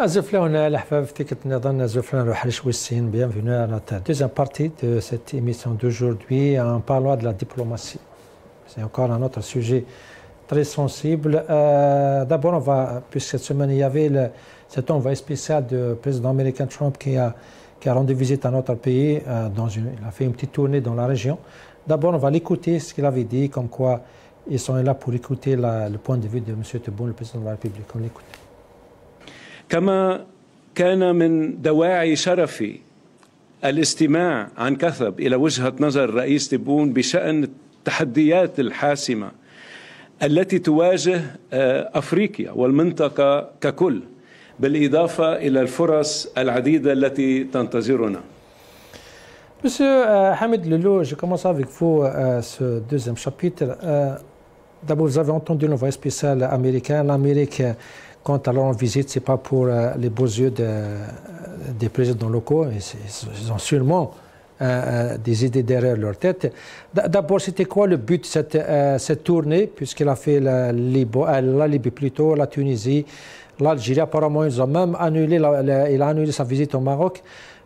Bienvenue à notre deuxième partie de cette émission d'aujourd'hui en parlant de la diplomatie. C'est encore un autre sujet très sensible. D'abord, puisque cette semaine, il y avait cet envoyé spécial du président américain Trump qui a rendu visite à notre pays. Il a fait une petite tournée dans la région. D'abord, on va l'écouter, ce qu'il avait dit, comme quoi ils sont là pour écouter le point de vue de M. Tebboune, le président de la République. On l'écoute. كما كان من دواعي شرفي الاستماع عن كثب إلى وجهة نظر الرئيس تبون بشأن التحديات الحاسمة التي تواجه أفريقيا والمنطقة ككل بالإضافة إلى الفرص العديدة التي تنتظرنا. Monsieur Hamid Lelou, je commence avec vous ce deuxième chapitre. D'abord, vous avez entendu l'envoyé spécial américain. L'Amérique, quand alors on visite, ce n'est pas pour les beaux yeux des présidents locaux. Ils ont sûrement des idées derrière leur tête. D'abord, c'était quoi le but de cette tournée, puisqu'il a fait la Libye plutôt, la Tunisie, l'Algérie. Apparemment, ils ont même annulé, il a annulé sa visite au Maroc.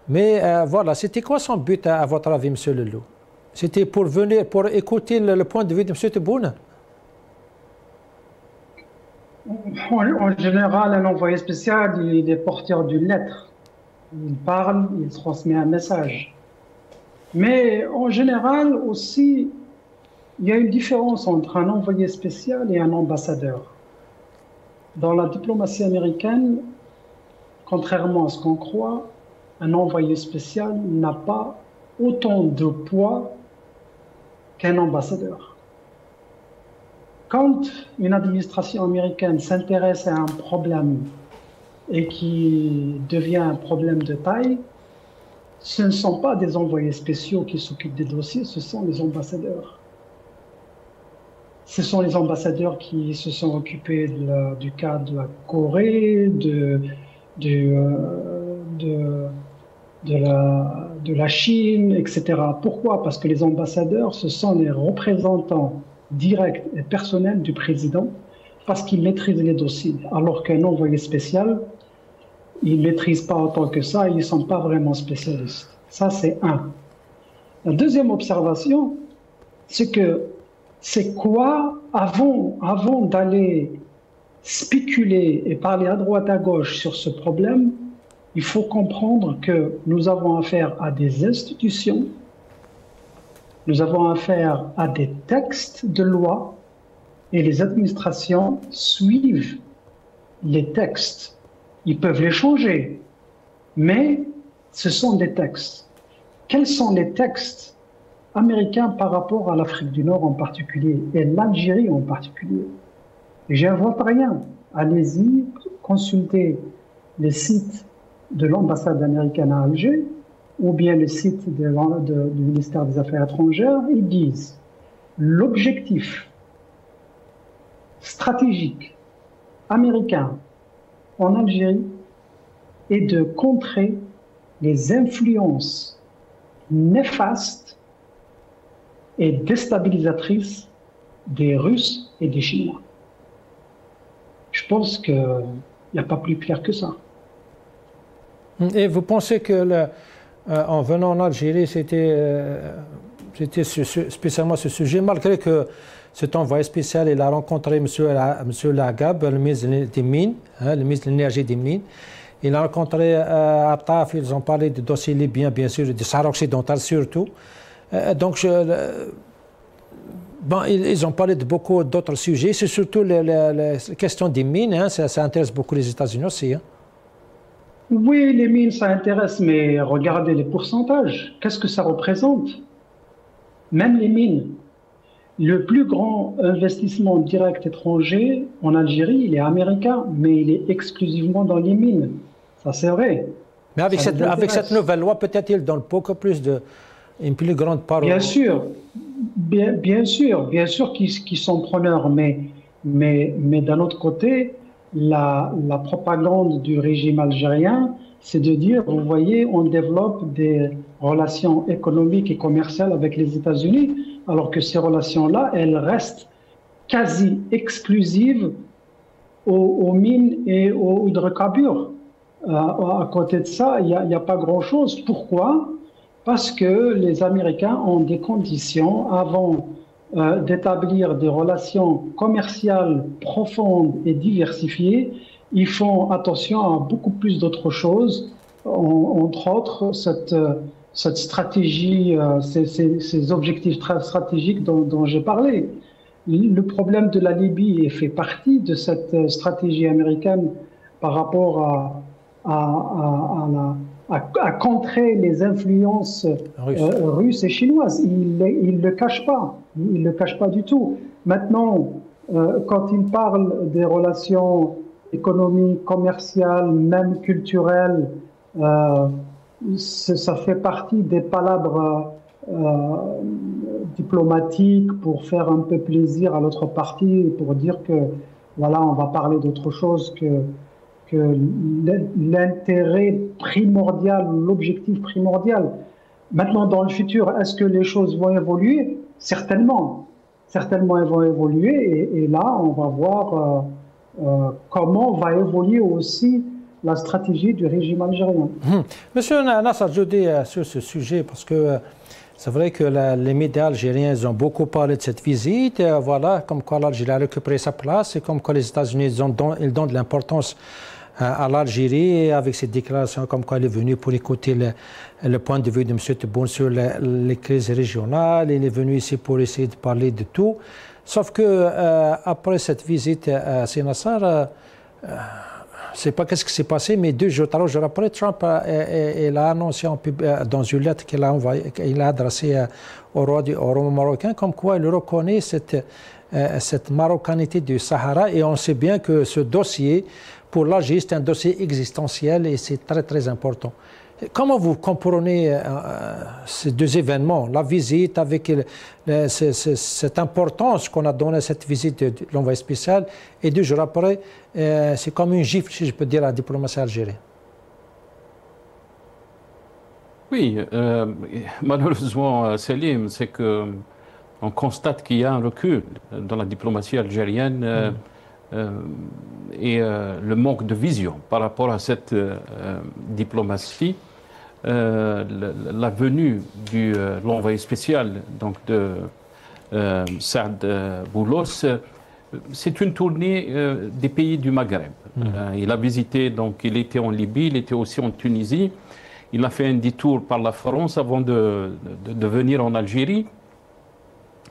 Mais voilà, c'était quoi son but à votre avis, M. Lelou? C'était pour écouter le point de vue de M. Tebboune? En général, un envoyé spécial, il est porteur d'une lettre. Il parle, il transmet un message. Mais en général aussi, il y a une différence entre un envoyé spécial et un ambassadeur. Dans la diplomatie américaine, contrairement à ce qu'on croit, un envoyé spécial n'a pas autant de poids qu'un ambassadeur. Quand une administration américaine s'intéresse à un problème et qui devient un problème de taille, ce ne sont pas des envoyés spéciaux qui s'occupent des dossiers, ce sont les ambassadeurs. Ce sont les ambassadeurs qui se sont occupés du cas de la Corée, de la Chine, etc. Pourquoi? Parce que les ambassadeurs, ce sont les représentants directs et personnels du président, parce qu'ils maîtrisent les dossiers, alors qu'un envoyé spécial, ils ne maîtrisent pas autant que ça, ils ne sont pas vraiment spécialistes. Ça, c'est un. La deuxième observation, c'est que c'est quoi, avant d'aller spéculer et parler à droite à gauche sur ce problème, il faut comprendre que nous avons affaire à des institutions, nous avons affaire à des textes de loi et les administrations suivent les textes. Ils peuvent les changer, mais ce sont des textes. Quels sont les textes américains par rapport à l'Afrique du Nord en particulier et l'Algérie en particulier? Et j'invente rien. Allez-y, consultez les sites de l'ambassade américaine à Alger ou bien le site du ministère des Affaires étrangères. Ils disent l'objectif stratégique américain en Algérie est de contrer les influences néfastes et déstabilisatrices des Russes et des Chinois. Je pense qu'il n'y a pas plus clair que ça. Et vous pensez que en venant en Algérie, c'était spécialement ce sujet, malgré que cet envoyé spécial, il a rencontré M. Lagab, le ministre des Mines, le ministre de l'Énergie et des Mines. Il a rencontré Attaf, ils ont parlé des dossiers libyens, bien sûr, du Sahara occidental surtout. Donc, ils ont parlé de beaucoup d'autres sujets. C'est surtout la question des mines, ça intéresse beaucoup les États-Unis aussi. Oui, les mines, ça intéresse, mais regardez les pourcentages. Qu'est-ce que ça représente? Même les mines. Le plus grand investissement direct étranger en Algérie, il est américain, mais il est exclusivement dans les mines. Ça, c'est vrai. Mais avec cette nouvelle loi, peut-être il donne beaucoup plus une plus grande part. Bien sûr, bien sûr qu'ils sont preneurs, mais d'un autre côté, la propagande du régime algérien, c'est de dire, vous voyez, on développe des relations économiques et commerciales avec les États-Unis, alors que ces relations-là, elles restent quasi exclusives aux mines et aux hydrocarbures. À côté de ça, il n'y a pas grand-chose. Pourquoi? Parce que les Américains ont des conditions avant d'établir des relations commerciales profondes et diversifiées. Ils font attention à beaucoup plus d'autres choses, entre autres cette stratégie, ces objectifs stratégiques dont j'ai parlé. Le problème de la Libye fait partie de cette stratégie américaine par rapport à contrer les influences russes et chinoises. Il ne le cache pas. Il ne le cache pas du tout. Maintenant, quand il parle des relations économiques, commerciales, même culturelles, ça fait partie des palabres diplomatiques pour faire un peu plaisir à l'autre partie et pour dire que voilà, on va parler d'autre chose que l'intérêt primordial, l'objectif primordial. Maintenant, dans le futur, est-ce que les choses vont évoluer? Certainement. Certainement, elles vont évoluer et là, on va voir comment va évoluer aussi la stratégie du régime algérien. Monsieur Nassar, je dis sur ce sujet parce que c'est vrai que les médias algériens ont beaucoup parlé de cette visite. Voilà, comme quoi l'Algérie a récupéré sa place et comme quoi les États-Unis ils donnent de l'importance à l'Algérie avec cette déclaration comme quoi il est venu pour écouter le point de vue de M. Tebboune sur les crises régionales. Il est venu ici pour essayer de parler de tout. Sauf que après cette visite à Nassar, je ne sais pas qu'est-ce qui s'est passé, mais 2 jours après, Trump il a annoncé dans une lettre qu'il a adressée au roi marocain, comme quoi il reconnaît cette marocanité du Sahara. Et on sait bien que ce dossier, pour l'Algérie, c'est un dossier existentiel et c'est très très important. Comment vous comprenez ces 2 événements, la visite avec cette importance qu'on a donnée à cette visite de l'envoyé spécial et 2 jours après, c'est comme une gifle, si je peux dire, à la diplomatie algérienne? Oui, malheureusement, Selim, c'est qu'on constate qu'il y a un recul dans la diplomatie algérienne et le manque de vision par rapport à cette diplomatie. La venue de l'envoyé spécial donc de Saad Boulos, c'est une tournée des pays du Maghreb. Il a visité, donc il était en Libye, il était aussi en Tunisie. Il a fait un détour par la France avant de venir en Algérie.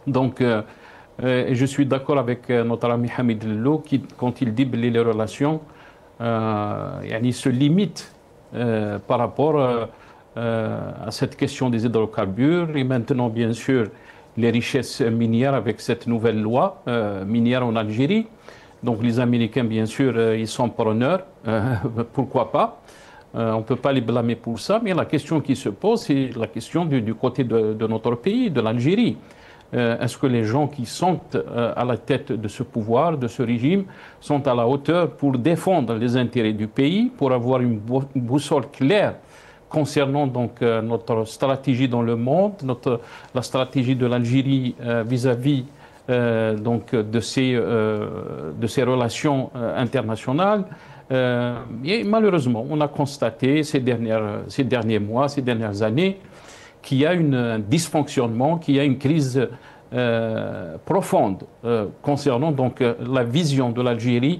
Donc, et je suis d'accord avec notre ami Hamid Lello quand il dit que les relations se limitent par rapport à cette question des hydrocarbures et maintenant, bien sûr, les richesses minières avec cette nouvelle loi minière en Algérie. Donc les Américains, bien sûr, ils sont preneurs, pourquoi pas. On ne peut pas les blâmer pour ça, mais la question qui se pose, c'est la question du côté de notre pays, de l'Algérie. Est-ce que les gens qui sont à la tête de ce pouvoir, de ce régime, sont à la hauteur pour défendre les intérêts du pays, pour avoir une boussole claire concernant donc notre stratégie dans le monde, la stratégie de l'Algérie vis-à-vis donc de ces relations internationales. Et malheureusement, on a constaté ces derniers mois, ces dernières années, qu'il y a un dysfonctionnement, qu'il y a une crise profonde concernant donc la vision de l'Algérie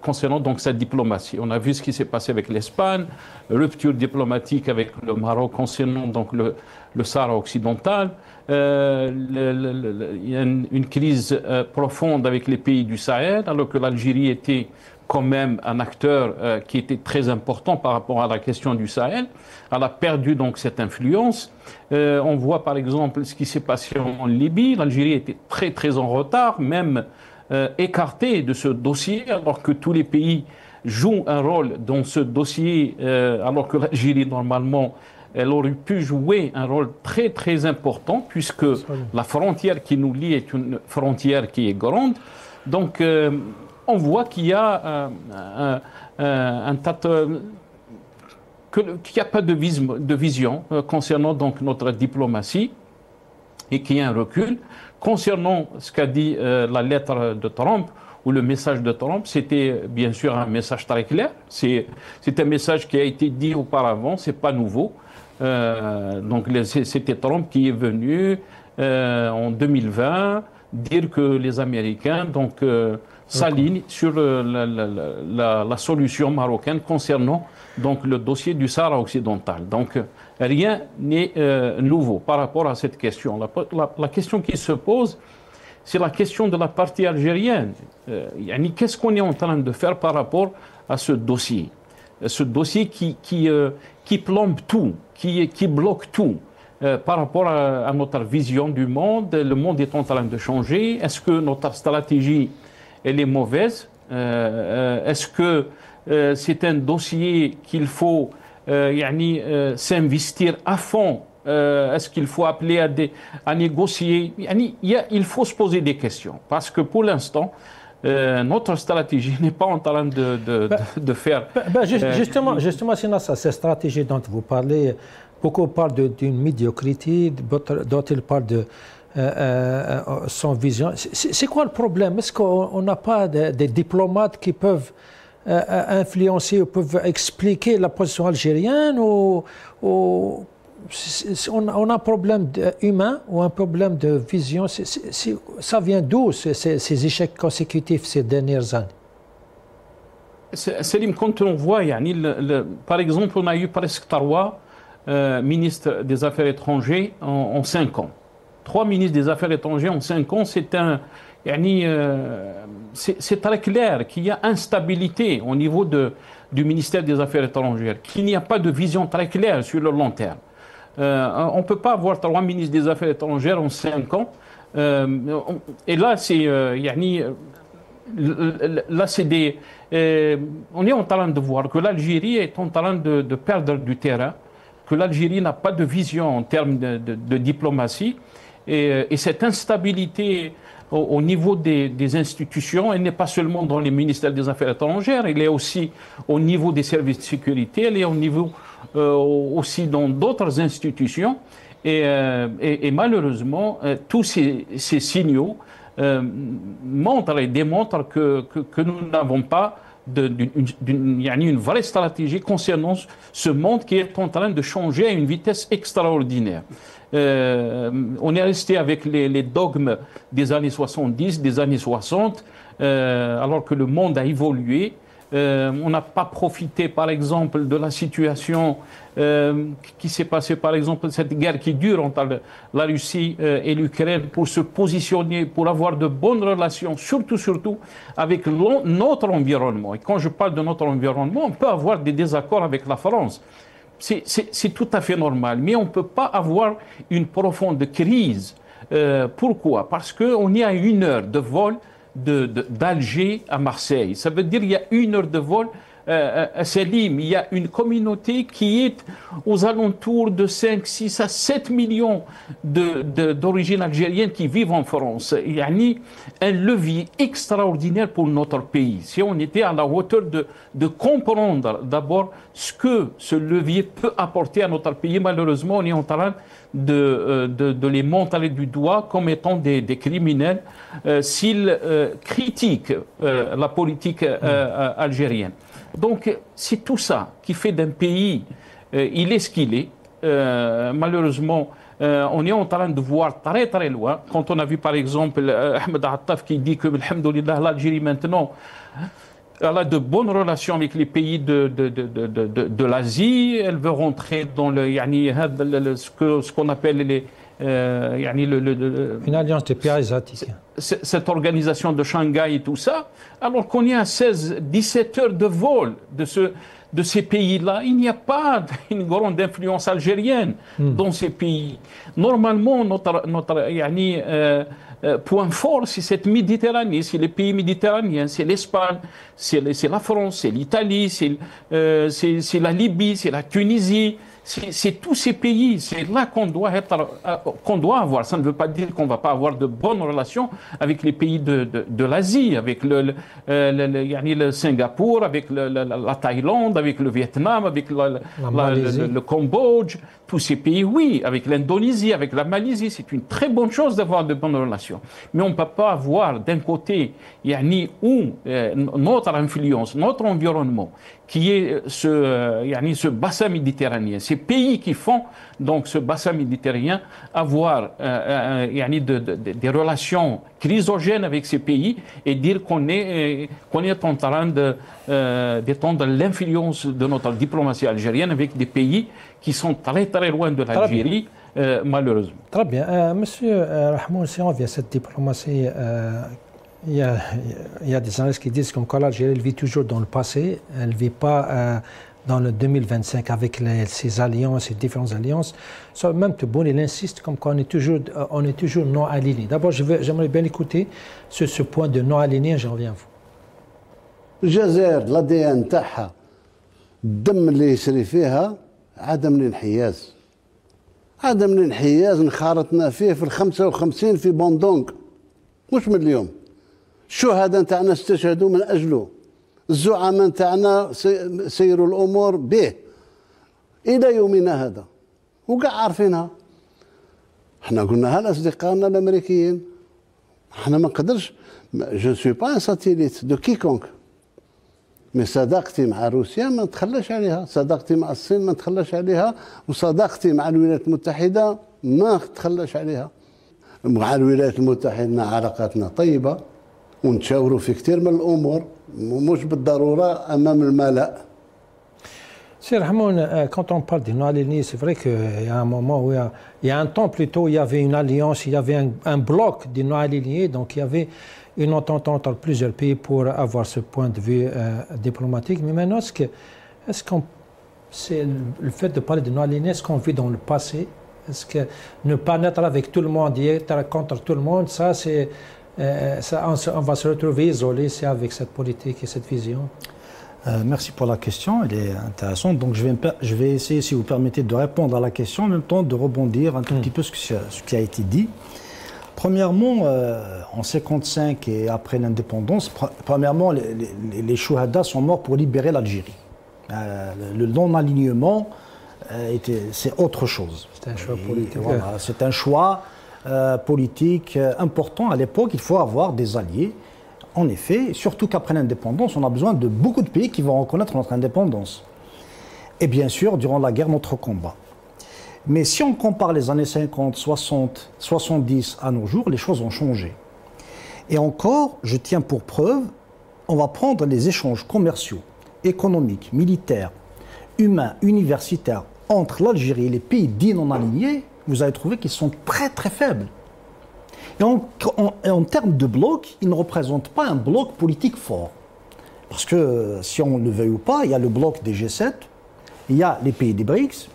concernant donc sa diplomatie. On a vu ce qui s'est passé avec l'Espagne, rupture diplomatique avec le Maroc concernant donc le Sahara occidental. Il y a une crise profonde avec les pays du Sahel, alors que l'Algérie était quand même un acteur qui était très important par rapport à la question du Sahel. Elle a perdu donc cette influence. On voit par exemple ce qui s'est passé en Libye. L'Algérie était très très en retard, même écartée de ce dossier, alors que tous les pays jouent un rôle dans ce dossier, alors que l'Algérie normalement elle aurait pu jouer un rôle très très important puisque la frontière qui nous lie est une frontière qui est grande. Donc on voit qu'il y a un tas qu'il n'y a pas de vision concernant donc notre diplomatie et qu'il y a un recul. Concernant ce qu'a dit la lettre de Trump, ou le message de Trump, c'était bien sûr un message très clair. C'est un message qui a été dit auparavant, c'est pas nouveau. Donc c'était Trump qui est venu en 2020 dire que les Américains s'alignent sur la solution marocaine concernant donc le dossier du Sahara occidental. Donc rien n'est nouveau par rapport à cette question. La question qui se pose, c'est la question de la partie algérienne. Qu'est-ce qu'on est en train de faire par rapport à ce dossier? Ce dossier qui plombe tout, qui bloque tout par rapport à notre vision du monde. Le monde est en train de changer. Est-ce que notre stratégie elle est mauvaise? Est-ce que c'est un dossier qu'il faut s'investir à fond? Est-ce qu'il faut appeler à négocier? Il faut se poser des questions. Parce que pour l'instant, notre stratégie n'est pas en train de faire... Justement, c'est ça, cette stratégie dont vous parlez. Beaucoup parlent d'une médiocrité, d'autres parlent de sans vision. C'est quoi le problème? Est-ce qu'on n'a pas des diplomates qui peuvent influencer ou peuvent expliquer la position algérienne ou on a un problème humain ou un problème de vision? Ça vient d'où ces échecs consécutifs ces dernières années? Selim, quand on voit, par exemple, on a eu presque 3 ministres des Affaires étrangères en 5 ans. 3 ministres des Affaires étrangères en 5 ans, c'est très clair qu'il y a instabilité au niveau du ministère des Affaires étrangères, qu'il n'y a pas de vision très claire sur le long terme. On ne peut pas avoir 3 ministres des Affaires étrangères en 5 ans. Et là, on est en train de voir que l'Algérie est en train de perdre du terrain, que l'Algérie n'a pas de vision en termes de diplomatie. Et cette instabilité au niveau des institutions, elle n'est pas seulement dans les ministères des Affaires étrangères, elle est aussi au niveau des services de sécurité, elle est au niveau aussi dans d'autres institutions. Et malheureusement, tous ces signaux montrent et démontrent que nous n'avons pas une vraie stratégie concernant ce monde qui est en train de changer à une vitesse extraordinaire. On est resté avec les dogmes des années 70, des années 60, alors que le monde a évolué. On n'a pas profité, par exemple, de la situation qui s'est passée, par exemple, cette guerre qui dure entre la Russie et l'Ukraine pour se positionner, pour avoir de bonnes relations, surtout avec notre environnement. Et quand je parle de notre environnement, on peut avoir des désaccords avec la France. C'est tout à fait normal, mais on ne peut pas avoir une profonde crise. Pourquoi? Parce qu'on est à 1 heure de vol d'Alger à Marseille. Ça veut dire qu'il y a 1 heure de vol à Selim. Il y a une communauté qui est aux alentours de 5, 6 à 7 millions d'origine algérienne qui vivent en France. Il y a un levier extraordinaire pour notre pays. Si on était à la hauteur de comprendre d'abord ce que ce levier peut apporter à notre pays, malheureusement, on est en train de les montrer du doigt comme étant des criminels s'ils critiquent la politique algérienne. Donc, c'est tout ça qui fait d'un pays, il est ce qu'il est. Malheureusement, on est en train de voir très très loin. Quand on a vu par exemple Ahmed Attaf qui dit que, alhamdoulilah, l'Algérie maintenant, elle a de bonnes relations avec les pays de l'Asie. Elle veut rentrer dans ce qu'on appelle une alliance des pays asiatiques. Cette organisation de Shanghai et tout ça, alors qu'on est à 16-17 heures de vol de ces pays-là, il n'y a pas une grande influence algérienne dans ces pays. Normalement, notre point fort, c'est cette Méditerranée, c'est les pays méditerranéens, c'est l'Espagne, c'est la France, c'est l'Italie, c'est la Libye, c'est la Tunisie, c'est tous ces pays, c'est là qu'on doit avoir. Ça ne veut pas dire qu'on ne va pas avoir de bonnes relations avec les pays de l'Asie, avec le Singapour, avec la Thaïlande, avec le Vietnam, avec le Cambodge, tous ces pays, oui, avec l'Indonésie, avec la Malaisie. C'est une très bonne chose d'avoir de bonnes relations. Mais on ne peut pas avoir d'un côté notre influence, notre environnement, qui est ce bassin méditerranéen, ces pays qui font donc ce bassin méditerranéen, avoir des relations chrysogènes avec ces pays et dire qu'on est en train d'étendre l'influence de notre diplomatie algérienne avec des pays qui sont très très loin de l'Algérie, malheureusement. Très bien. Monsieur Rahmoun, si on vient à cette diplomatie, il y a des analystes qui disent que l'Algérie vit toujours dans le passé, elle ne vit pas dans le 2025 avec ses alliances, ses différentes alliances. Même Tebboune, il insiste comme qu'on est toujours non aligné. D'abord, j'aimerais bien écouter sur ce point de non aligné, j'en reviens à vous. الجزائر الأدي إن تاعها الدم اللي يسري فيها عدم الانحياز. عدم الانحياز انخرطنا فيه في ال55 في بوندونغ مش من اليوم. الشهداء نتاعنا استشهدوا من أجله. الزعماء نتاعنا سيروا الأمور به إلى يومنا هذا وقاع عارفينها. احنا قلناها لأصدقائنا الأمريكيين. احنا ما نقدرش je ne suis pas un satellite de quiconque. مي صداقتي مع روسيا ما نتخلاش عليها، صداقتي مع الصين ما نتخلاش عليها، وصداقتي مع الولايات المتحدة ما نتخلاش عليها. مع الولايات المتحدة علاقاتنا طيبة ونتشاوروا في كثير من الأمور مش بالضرورة أمام الملأ. Sir Rahmoun, quand on parle de non-alignés, c'est vrai qu'il y a un moment où il y a un temps plutôt, il y avait une alliance, il y avait un bloc de non-alignés, donc il y avait une entente entre plusieurs pays pour avoir ce point de vue diplomatique. Mais maintenant, est-ce qu'on c'est le fait de parler de non-alignés, est-ce qu'on vit dans le passé? Est-ce que ne pas être avec tout le monde et être contre tout le monde, ça c'est on va se retrouver isolé, c'est avec cette politique et cette vision? Merci pour la question, elle est intéressante. Donc je vais essayer, si vous permettez, de répondre à la question, en même temps de rebondir un tout petit peu sur ce qui a été dit. Premièrement, en 1955 et après l'indépendance, premièrement, les chouhadas sont morts pour libérer l'Algérie. Le non-alignement, c'est autre chose. C'est un choix politique. Voilà, c'est un choix politique important. À l'époque, il faut avoir des alliés. En effet, surtout qu'après l'indépendance, on a besoin de beaucoup de pays qui vont reconnaître notre indépendance. Et bien sûr, durant la guerre, notre combat. Mais si on compare les années 50, 60, 70 à nos jours, les choses ont changé. Et encore, je tiens pour preuve, on va prendre les échanges commerciaux, économiques, militaires, humains, universitaires entre l'Algérie et les pays dits non alignés, vous allez trouver qu'ils sont très très faibles. Et en termes de bloc, ils ne représentent pas un bloc politique fort. Parce que, si on le veut ou pas, il y a le bloc des G7, il y a les pays des BRICS,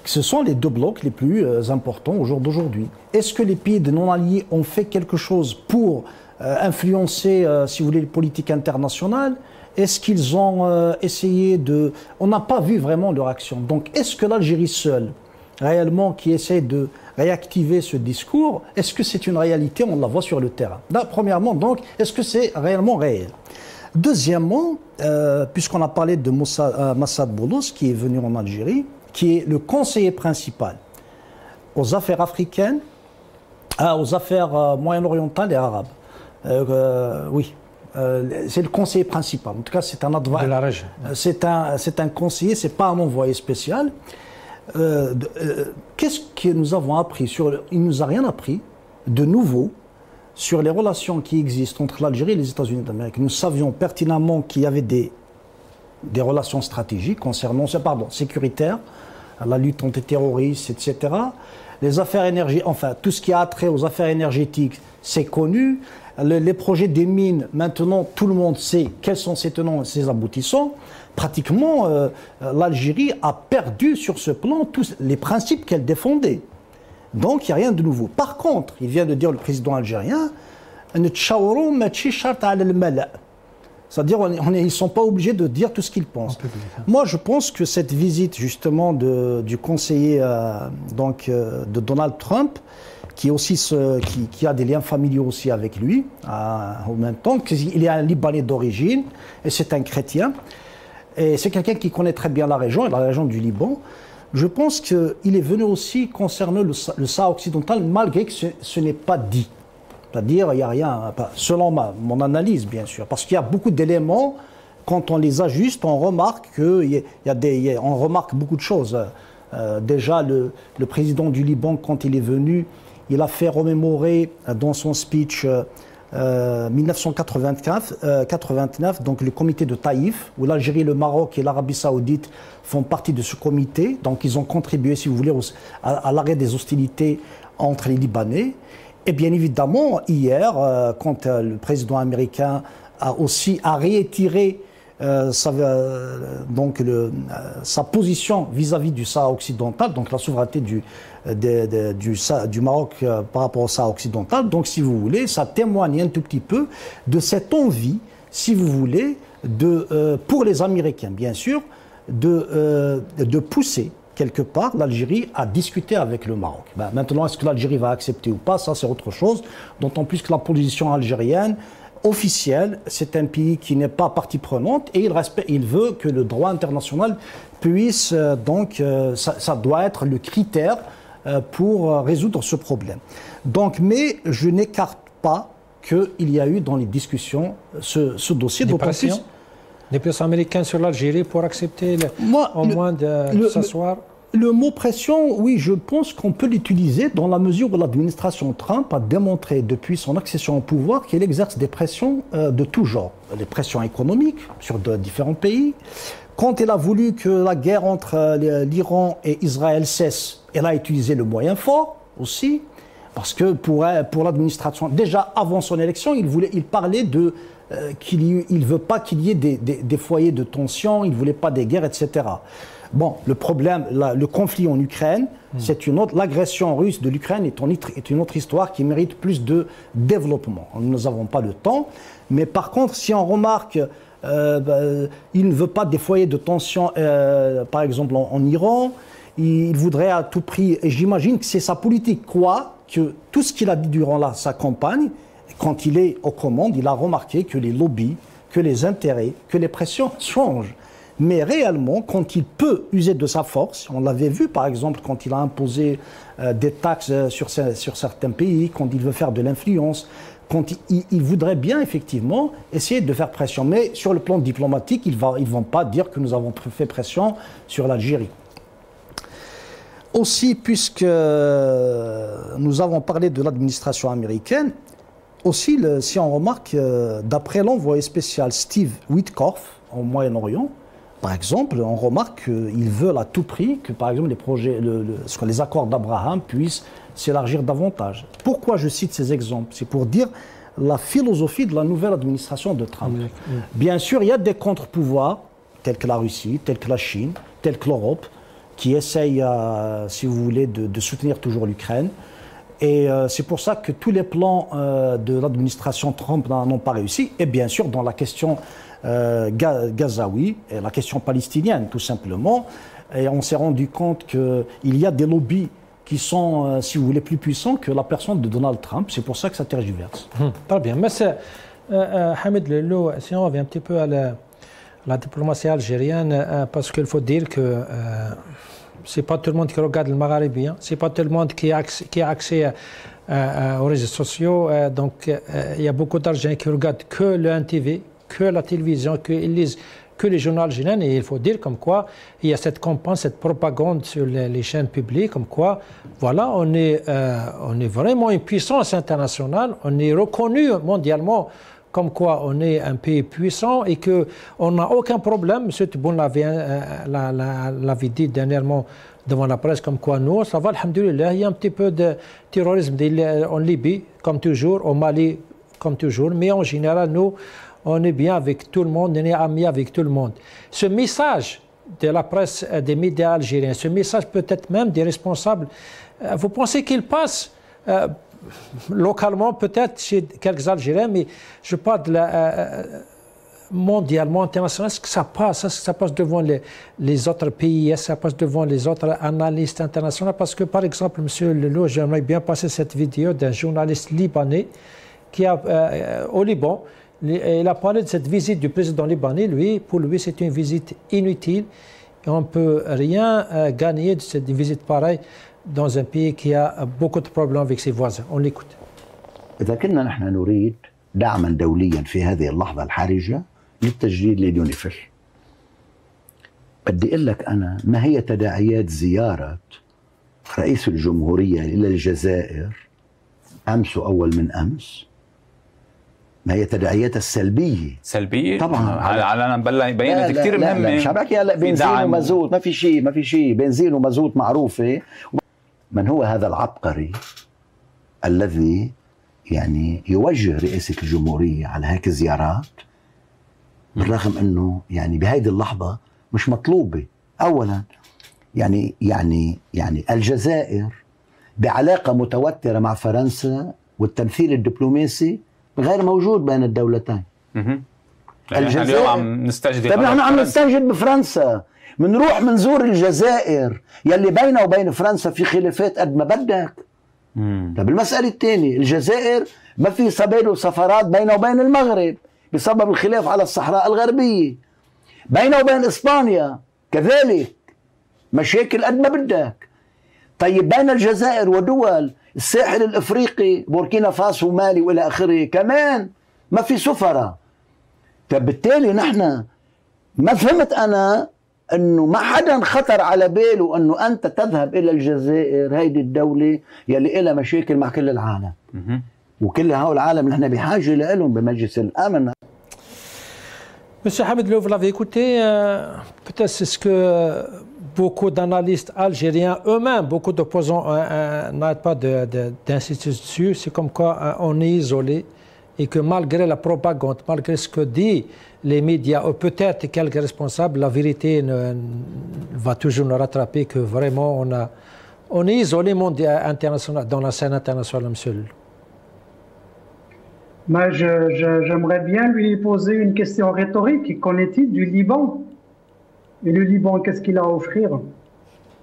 ce sont les deux blocs les plus importants au jour d'aujourd'hui. Est-ce que les pays de non-alliés ont fait quelque chose pour influencer, si vous voulez, les politiques internationales? Est-ce qu'ils ont essayé de... On n'a pas vu vraiment leur action. Donc, est-ce que l'Algérie seule, réellement, qui essaie de réactiver ce discours, est-ce que c'est une réalité? On la voit sur le terrain. Là, premièrement, donc, est-ce que c'est réellement réel? Deuxièmement, puisqu'on a parlé de Massad Boulos, qui est venu en Algérie, qui est le conseiller principal aux affaires africaines, aux affaires moyen-orientales et arabes. Oui, c'est le conseiller principal. En tout cas, c'est un advisor. De la région. C'est un conseiller, c'est pas un envoyé spécial. Qu'est-ce que nous avons appris il ne nous a rien appris de nouveau sur les relations qui existent entre l'Algérie et les États-Unis d'Amérique. Nous savions pertinemment qu'il y avait des relations stratégiques concernant, sécuritaires, la lutte antiterroriste, etc. Les affaires énergétiques, enfin, tout ce qui a trait aux affaires énergétiques, c'est connu. Les projets des mines, maintenant, tout le monde sait quels sont ses tenants et ses aboutissants. Pratiquement, l'Algérie a perdu sur ce plan tous les principes qu'elle défendait. Donc, il n'y a rien de nouveau. Par contre, il vient de dire le président algérien, C'est-à-dire ils ne sont pas obligés de dire tout ce qu'ils pensent. Moi, je pense que cette visite justement du conseiller de Donald Trump, qui a des liens familiaux aussi avec lui, en même temps, qu'il est un Libanais d'origine et c'est un chrétien. Et c'est quelqu'un qui connaît très bien la région du Liban. Je pense qu'il est venu aussi concerner le Sahara occidental, malgré que ce n'est pas dit. C'est-à-dire, il n'y a rien, selon mon analyse, bien sûr. Parce qu'il y a beaucoup d'éléments, quand on les ajuste, on remarque on remarque beaucoup de choses. Déjà, le président du Liban, quand il est venu, il a fait remémorer dans son speech 1989, donc le comité de Taïf, où l'Algérie, le Maroc et l'Arabie Saoudite font partie de ce comité. Donc ils ont contribué, si vous voulez, à l'arrêt des hostilités entre les Libanais. Et bien évidemment, hier, quand le président américain a réitéré sa position vis-à-vis du Sahara occidental, donc la souveraineté du Maroc par rapport au Sahara occidental. Donc, si vous voulez, ça témoigne un tout petit peu de cette envie, si vous voulez, pour les Américains, bien sûr, de pousser quelque part l'Algérie à discuter avec le Maroc. Maintenant, est-ce que l'Algérie va accepter ou pas? Ça, c'est autre chose. D'autant plus que la position algérienne officielle, c'est un pays qui n'est pas partie prenante et il veut que le droit international puisse, ça doit être le critère pour résoudre ce problème. Donc, mais je n'écarte pas qu'il y a eu dans les discussions ce dossier. Des pressions américaines sur l'Algérie pour accepter au moins de s'asseoir. Le mot pression, oui, je pense qu'on peut l'utiliser dans la mesure où l'administration Trump a démontré depuis son accession au pouvoir qu'elle exerce des pressions de tout genre. Les pressions économiques sur différents pays. Quand elle a voulu que la guerre entre l'Iran et Israël cesse, elle a utilisé le moyen fort aussi. Parce que pour l'administration, déjà avant son élection, il parlait qu'il ne veut pas qu'il y ait des foyers de tension, il ne voulait pas des guerres, etc. Bon, le problème, le conflit en Ukraine, c'est l'agression russe de l'Ukraine est une autre histoire qui mérite plus de développement. Nous n'avons pas le temps, mais par contre, si on remarque, il ne veut pas des foyers de tension, par exemple en Iran, il voudrait à tout prix, et j'imagine que c'est sa politique, que tout ce qu'il a dit durant sa campagne, quand il est aux commandes, il a remarqué que les lobbies, que les intérêts, que les pressions changent. Mais réellement, quand il peut user de sa force, on l'avait vu par exemple quand il a imposé des taxes sur certains pays, quand il veut faire de l'influence, quand il voudrait bien effectivement essayer de faire pression. Mais sur le plan diplomatique, ils ne vont pas dire que nous avons fait pression sur l'Algérie. Aussi, puisque nous avons parlé de l'administration américaine, aussi, si on remarque, d'après l'envoyé spécial Steve Witkoff au Moyen-Orient, par exemple, on remarque qu'ils veulent à tout prix que, par exemple, les accords d'Abraham puissent s'élargir davantage. Pourquoi je cite ces exemples? C'est pour dire la philosophie de la nouvelle administration de Trump. Bien sûr, il y a des contre-pouvoirs, tels que la Russie, tels que la Chine, tels que l'Europe, qui essayent, si vous voulez, de soutenir toujours l'Ukraine. Et c'est pour ça que tous les plans de l'administration Trump n'ont pas réussi. Et bien sûr, dans la question gazaoui, et la question palestinienne, tout simplement. Et on s'est rendu compte qu'il y a des lobbies qui sont, si vous voulez, plus puissants que la personne de Donald Trump. C'est pour ça que ça tergiverse. Très bien. Mais Hamid Lello, si on revient un petit peu à la diplomatie algérienne, parce qu'il faut dire que c'est pas tout le monde qui regarde le Maghrébien, c'est pas tout le monde qui a accès aux réseaux sociaux. Donc, il y a beaucoup d'Algériens qui regardent que le NTV, que la télévision, qu'ils lisent que les journaux algériens. Et il faut dire comme quoi il y a cette campagne, cette propagande sur les chaînes publiques, comme quoi, voilà, on est vraiment une puissance internationale, on est reconnu mondialement comme quoi on est un pays puissant et qu'on n'a aucun problème. M. Tebboune l'avait dit dernièrement devant la presse, comme quoi nous, ça va, alhamdoulilah, il y a un petit peu de terrorisme en Libye, comme toujours, au Mali, comme toujours, mais en général, nous, on est bien avec tout le monde, on est amis avec tout le monde. Ce message de la presse, des médias algériens, ce message peut-être même des responsables, vous pensez qu'il passe localement peut-être chez quelques Algériens, mais je parle mondialement, internationalement, est-ce que ça passe? Est-ce que ça passe devant les autres pays? Est-ce que ça passe devant les autres analystes internationaux? Parce que, par exemple, M. Lellouche, j'aimerais bien passer cette vidéo d'un journaliste libanais qui a, au Liban, il a parlé de cette visite du président libanais. Pour lui, c'est une visite inutile. Et on ne peut rien gagner de cette visite pareille dans un pays qui a beaucoup de problèmes avec ses voisins. On l'écoute. إذا كنا نحن نريد دعما دوليا في هذه اللحظة الحرجة للتجديد لليونيفيل، بدي أقول لك أنا ما هي تداعيات زيارة رئيس الجمهورية إلى الجزائر أمس وأول من أمس؟ ما هي تداعياتها السلبية؟ سلبية؟ طبعا. على بينت كثير مهمة. مش عم بحكي هلا بنزين ومازوت، ما في شيء، بنزين ومازوت معروفة. من هو هذا العبقري الذي يعني يوجه رئاسة الجمهورية على هيك زيارات بالرغم انه يعني بهيدي اللحظة مش مطلوبة؟ اولا يعني الجزائر بعلاقة متوترة مع فرنسا والتمثيل الدبلوماسي غير موجود بين الدولتين. الجزائر اليوم عم نستجدب. طيب نحن عم نستجدب بفرنسا، منروح منزور الجزائر يلي بينه وبين فرنسا في خلافات قد ما بدك. طيب المسألة الثانية، الجزائر ما في صبايا سفارات بينه وبين المغرب بسبب الخلاف على الصحراء الغربية. بينه وبين إسبانيا كذلك مشاكل قد ما بدك. طيب بين الجزائر ودول الساحل الإفريقي بوركينا فاسو ومالي وإلى آخره كمان ما في سفراء. طيب بالتالي نحن ما فهمت أنا انه ما حدا خطر على باله انه انت تذهب الى الجزائر، هيدي الدوله يلي لها مشاكل مع كل العالم. وكل هؤلاء العالم نحن بحاجه لهم بمجلس الامن. Monsieur Hamid, vous l'avez écouté, peut-être c'est ce que beaucoup d'analystes algériens eux-mêmes, beaucoup d'opposants n'arrêtent pas d'insister dessus. C'est comme quoi on est isolé et que malgré la propagande, malgré ce que disent les médias, ou peut-être quelques responsables, la vérité va toujours nous rattraper que vraiment on est isolé international, dans la scène internationale, monsieur. Mais j'aimerais bien lui poser une question rhétorique. Qu'en est-il du Liban? Et le Liban, qu'est-ce qu'il a à offrir?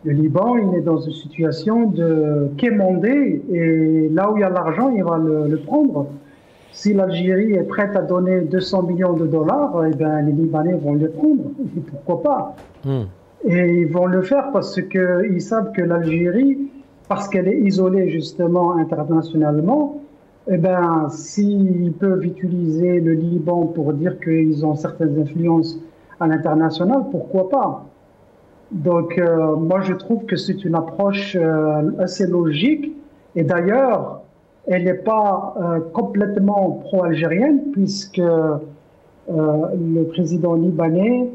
Le Liban, il est dans une situation de quémander et là où il y a l'argent, il va le prendre. Si l'Algérie est prête à donner 200 millions de dollars, eh ben, les Libanais vont le prendre. Et pourquoi pas? Et ils vont le faire parce qu'ils savent que l'Algérie, parce qu'elle est isolée justement internationalement, eh ben, s'ils peuvent utiliser le Liban pour dire qu'ils ont certaines influences à l'international, pourquoi pas? Donc, moi, je trouve que c'est une approche assez logique. Et d'ailleurs, elle n'est pas complètement pro-algérienne, puisque le président libanais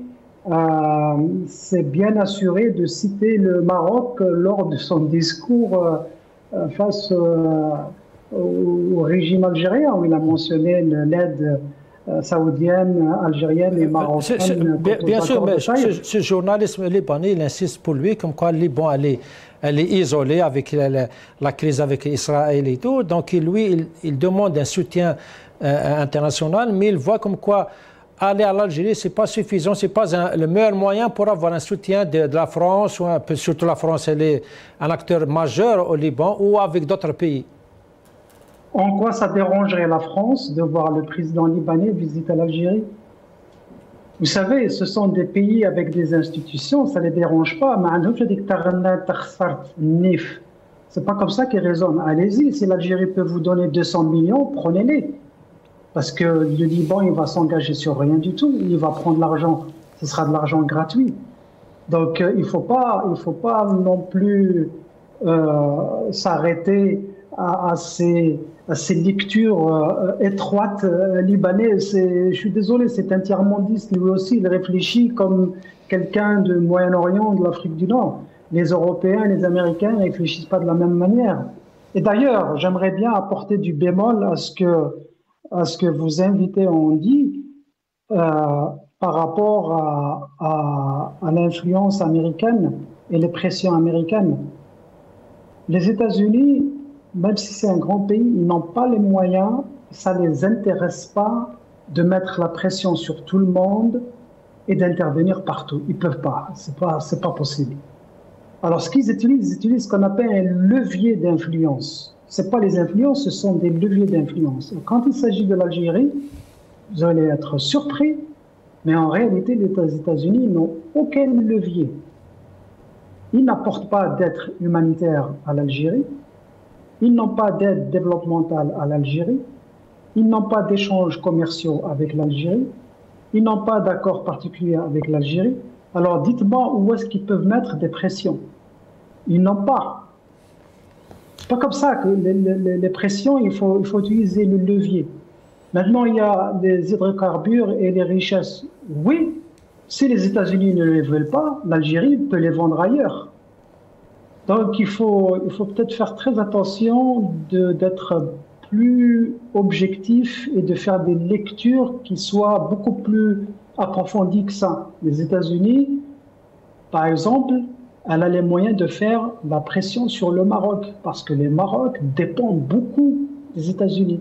s'est bien assuré de citer le Maroc lors de son discours face au régime algérien, où il a mentionné l'aide saoudienne, algérienne et marocaine. Bien sûr, mais ce journaliste libanais, il insiste pour lui comme quoi le Liban elle est isolée avec la crise avec Israël et tout. Donc lui, il demande un soutien international, mais il voit comme quoi aller à l'Algérie, ce n'est pas suffisant, ce n'est pas le meilleur moyen pour avoir un soutien de la France, ou surtout la France, elle est un acteur majeur au Liban, ou avec d'autres pays. En quoi ça dérangerait la France de voir le président libanais visiter l'Algérie? Vous savez, ce sont des pays avec des institutions, ça ne les dérange pas. C'est pas comme ça qu'ils raisonnent. Allez-y, si l'Algérie peut vous donner 200 millions, prenez-les. Parce que le Liban, il va s'engager sur rien du tout. Il va prendre l'argent, ce sera de l'argent gratuit. Donc, il faut pas non plus s'arrêter à ces lectures étroites libanaises. Je suis désolé, c'est un tiers-mondiste, lui aussi, il réfléchit comme quelqu'un du Moyen-Orient, de l'Afrique du Nord. Les Européens, les Américains ne réfléchissent pas de la même manière. Et d'ailleurs, j'aimerais bien apporter du bémol à ce que vos invités ont dit par rapport à l'influence américaine et les pressions américaines. Les États-Unis, même si c'est un grand pays, ils n'ont pas les moyens, ça ne les intéresse pas de mettre la pression sur tout le monde et d'intervenir partout. Ils ne peuvent pas, c'est pas possible. Alors ce qu'ils utilisent, ils utilisent ce qu'on appelle un levier d'influence. Ce n'est pas les influences, ce sont des leviers d'influence. Quand il s'agit de l'Algérie, vous allez être surpris, mais en réalité, les États-Unis n'ont aucun levier. Ils n'apportent pas d'aide humanitaire à l'Algérie, ils n'ont pas d'aide développementale à l'Algérie, ils n'ont pas d'échanges commerciaux avec l'Algérie, ils n'ont pas d'accord particulier avec l'Algérie. Alors dites-moi où est-ce qu'ils peuvent mettre des pressions? Ils n'ont pas. C'est pas comme ça que les pressions, il faut utiliser le levier. Maintenant, il y a des hydrocarbures et des richesses. Oui, si les États-Unis ne les veulent pas, l'Algérie peut les vendre ailleurs. Donc il faut peut-être faire très attention d'être plus objectif et de faire des lectures qui soient beaucoup plus approfondies que ça. Les États-Unis, par exemple, elle a les moyens de faire la pression sur le Maroc, parce que le Maroc dépend beaucoup des États-Unis.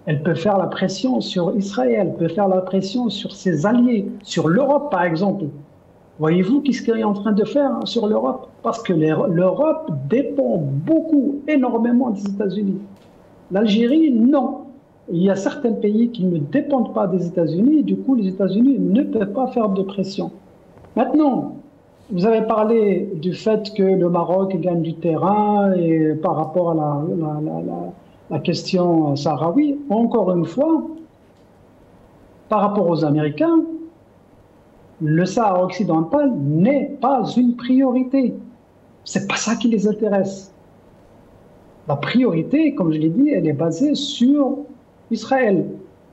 Elle peut faire la pression sur Israël, elle peut faire la pression sur ses alliés, sur l'Europe par exemple. Voyez-vous qu'est-ce qu'elle est en train de faire sur l'Europe? Parce que l'Europe dépend beaucoup, énormément des États-Unis. L'Algérie, non. Il y a certains pays qui ne dépendent pas des États-Unis, et du coup les États-Unis ne peuvent pas faire de pression. Maintenant, vous avez parlé du fait que le Maroc gagne du terrain et par rapport à la question sahraoui. Encore une fois, par rapport aux Américains, le Sahara occidental n'est pas une priorité. C'est pas ça qui les intéresse. La priorité, comme je l'ai dit, elle est basée sur Israël.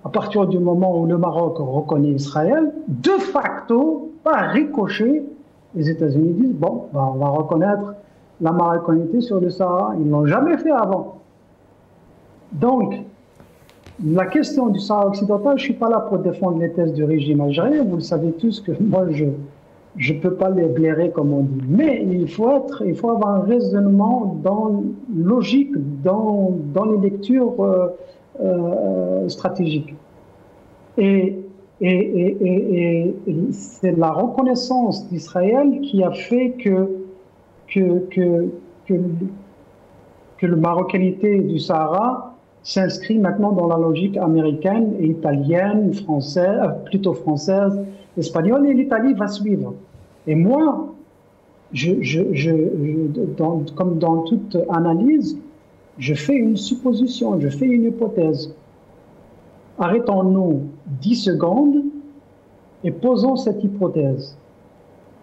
À partir du moment où le Maroc reconnaît Israël, de facto, par ricochet, les États-Unis disent, bon, on va reconnaître la marocanité sur le Sahara. Ils ne l'ont jamais fait avant. Donc, la question du Sahara occidental, je ne suis pas là pour défendre les thèses du régime algérien. Vous le savez tous que moi, je ne peux pas les blairer, comme on dit. Mais il faut avoir un raisonnement logique dans les lectures stratégiques. Et c'est la reconnaissance d'Israël qui a fait que la marocanité du Sahara s'inscrit maintenant dans la logique américaine et italienne, plutôt française, espagnole, et l'Italie va suivre. Et moi, comme dans toute analyse, je fais une supposition, je fais une hypothèse. Arrêtons-nous 10 secondes et posons cette hypothèse.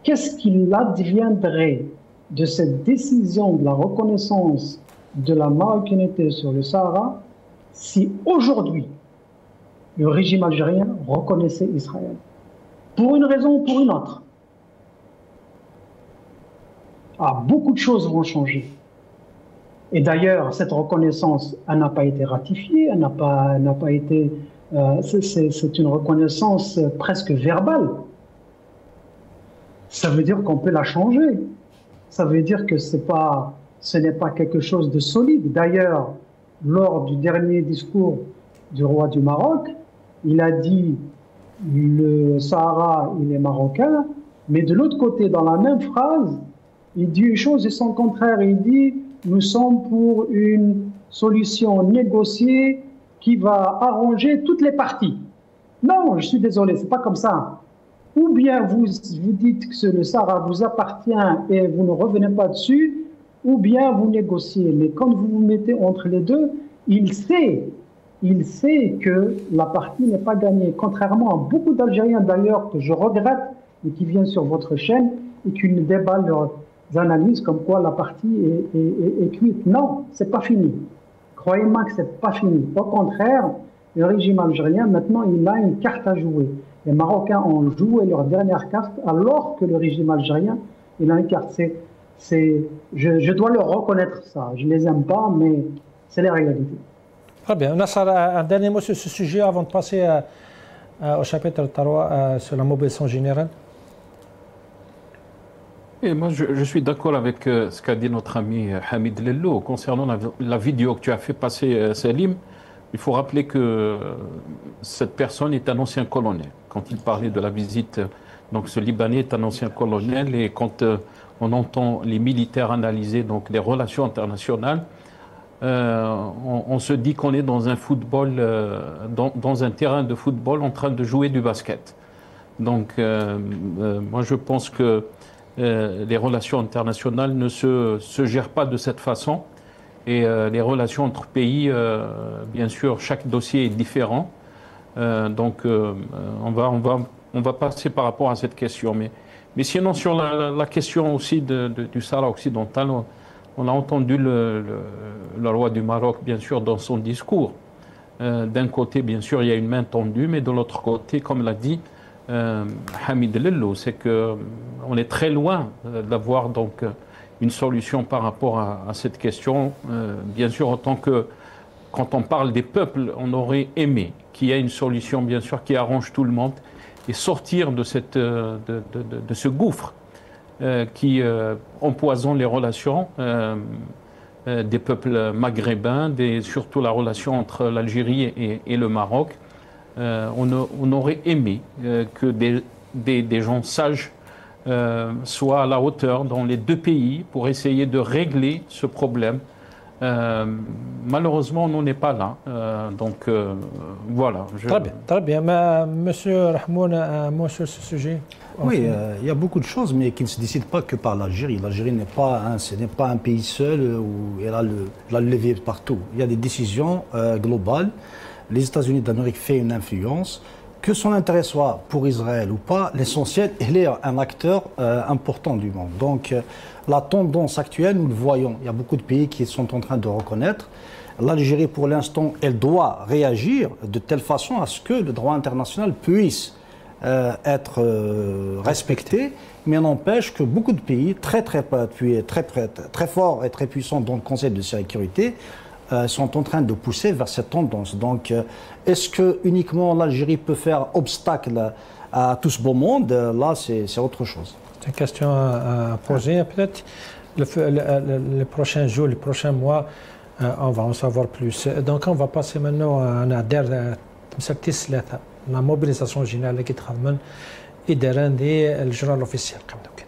Qu'est-ce qu'il adviendrait de cette décision de la reconnaissance de la marocanité sur le Sahara si aujourd'hui le régime algérien reconnaissait Israël? Pour une raison ou pour une autre. Beaucoup de choses vont changer. Et d'ailleurs, cette reconnaissance, elle n'a pas été ratifiée, elle n'a pas été... c'est une reconnaissance presque verbale. Ça veut dire qu'on peut la changer. Ça veut dire que ce n'est pas quelque chose de solide. D'ailleurs, lors du dernier discours du roi du Maroc, il a dit le Sahara, il est marocain, mais de l'autre côté, dans la même phrase, il dit une chose et son contraire. Il dit nous sommes pour une solution négociée qui va arranger toutes les parties. Non, je suis désolé, c'est pas comme ça. Ou bien vous dites que le Sahara vous appartient et vous ne revenez pas dessus, ou bien vous négociez. Mais quand vous vous mettez entre les deux, il sait que la partie n'est pas gagnée. Contrairement à beaucoup d'Algériens d'ailleurs que je regrette, et qui viennent sur votre chaîne et qui nous déballent leurs analyses comme quoi la partie est cuite. Non, c'est pas fini. Croyez-moi que c'est pas fini. Au contraire, le régime algérien, maintenant, il a une carte à jouer. Les Marocains ont joué leur dernière carte, alors que le régime algérien, il a une carte. Je dois le reconnaître, ça. Je ne les aime pas, mais c'est la réalité. Très bien. Nassar, un dernier mot sur ce sujet avant de passer au chapitre 3 sur la mobilisation générale. Et moi, je suis d'accord avec ce qu'a dit notre ami Hamid Lello concernant la vidéo que tu as fait passer, Salim. il faut rappeler que cette personne est un ancien colonel. Quand il parlait de la visite, donc ce Libanais est un ancien colonel, et quand on entend les militaires analyser donc les relations internationales, on se dit qu'on est dans un football, dans un terrain de football en train de jouer du basket. Donc, moi, je pense que les relations internationales ne se gèrent pas de cette façon. Et les relations entre pays, bien sûr, chaque dossier est différent. Donc, on va passer par rapport à cette question. Mais sinon, sur la question aussi du Sahara occidental, on a entendu le roi du Maroc, bien sûr, dans son discours. D'un côté, bien sûr, il y a une main tendue, mais de l'autre côté, comme l'a dit Hamid Lello, c'est qu'on est très loin d'avoir donc une solution par rapport à cette question. Bien sûr, quand on parle des peuples, on aurait aimé qu'il y ait une solution, bien sûr, qui arrange tout le monde et sortir de ce gouffre qui empoisonne les relations des peuples maghrébins, surtout la relation entre l'Algérie et le Maroc. On aurait aimé que des gens sages soient à la hauteur dans les deux pays pour essayer de régler ce problème. Malheureusement, on n'en est pas là. Donc, voilà. Très bien. Mais, Monsieur Rahmoun, un mot sur ce sujet? Oui, il y a beaucoup de choses, mais qui ne se décident pas que par l'Algérie. L'Algérie n'est pas un pays seul où elle a le levier partout. Il y a des décisions globales. Les États-Unis d'Amérique font une influence. Que son intérêt soit pour Israël ou pas, l'essentiel, il est un acteur important du monde. Donc, la tendance actuelle, nous le voyons. Il y a beaucoup de pays qui sont en train de reconnaître. L'Algérie, pour l'instant, elle doit réagir de telle façon à ce que le droit international puisse être respecté, mais n'empêche que beaucoup de pays très forts et très puissants dans le Conseil de sécurité sont en train de pousser vers cette tendance. Donc, est-ce que uniquement l'Algérie peut faire obstacle à tout ce beau monde? Là, c'est autre chose. C'est une question à poser. Peut-être les prochains jours, les prochains mois, on va en savoir plus. Donc, on va passer maintenant à la mobilisation générale qui تخمن إدارة الجورنال الأوفيسيال قبل كده.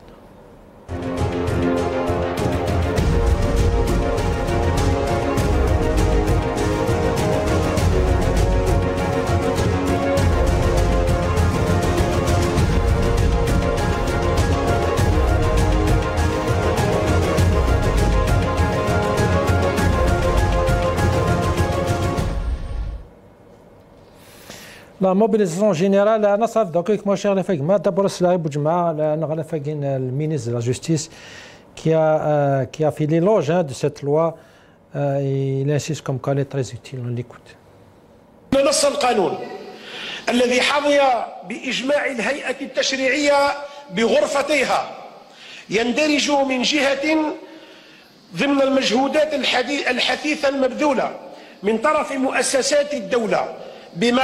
La mobilisation générale, أنا صافي دقيق ما شاء الله فاق ما دبر السلاحي بجماعة لأن غلا فاقين المينيستر de la justice qui a fait l'éloge de cette loi. Il insiste comme qu'elle est très utile. On l'écoute. نص القانون الذي حظي بإجماع الهيئة التشريعية بغرفتيها يندرج من جهة ضمن المجهودات الحثيثة المبذولة من طرف مؤسسات الدولة بما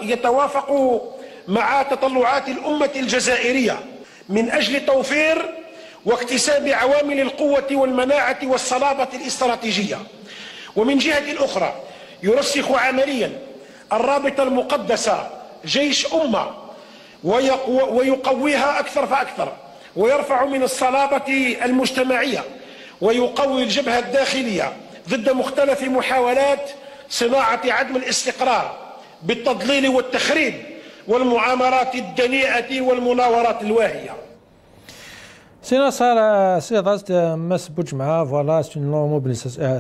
يتوافق مع تطلعات الأمة الجزائرية من أجل توفير واكتساب عوامل القوة والمناعة والصلابة الاستراتيجية. ومن جهة أخرى يرسخ عمليا الرابطة المقدسة جيش أمة ويقويها أكثر فأكثر ويرفع من الصلابة المجتمعية ويقوي الجبهة الداخلية ضد مختلف محاولات صناعة عدم الاستقرار بالتضليل والتخريب والمعامرات الدنيئة والمناورات الواهية. Voilà,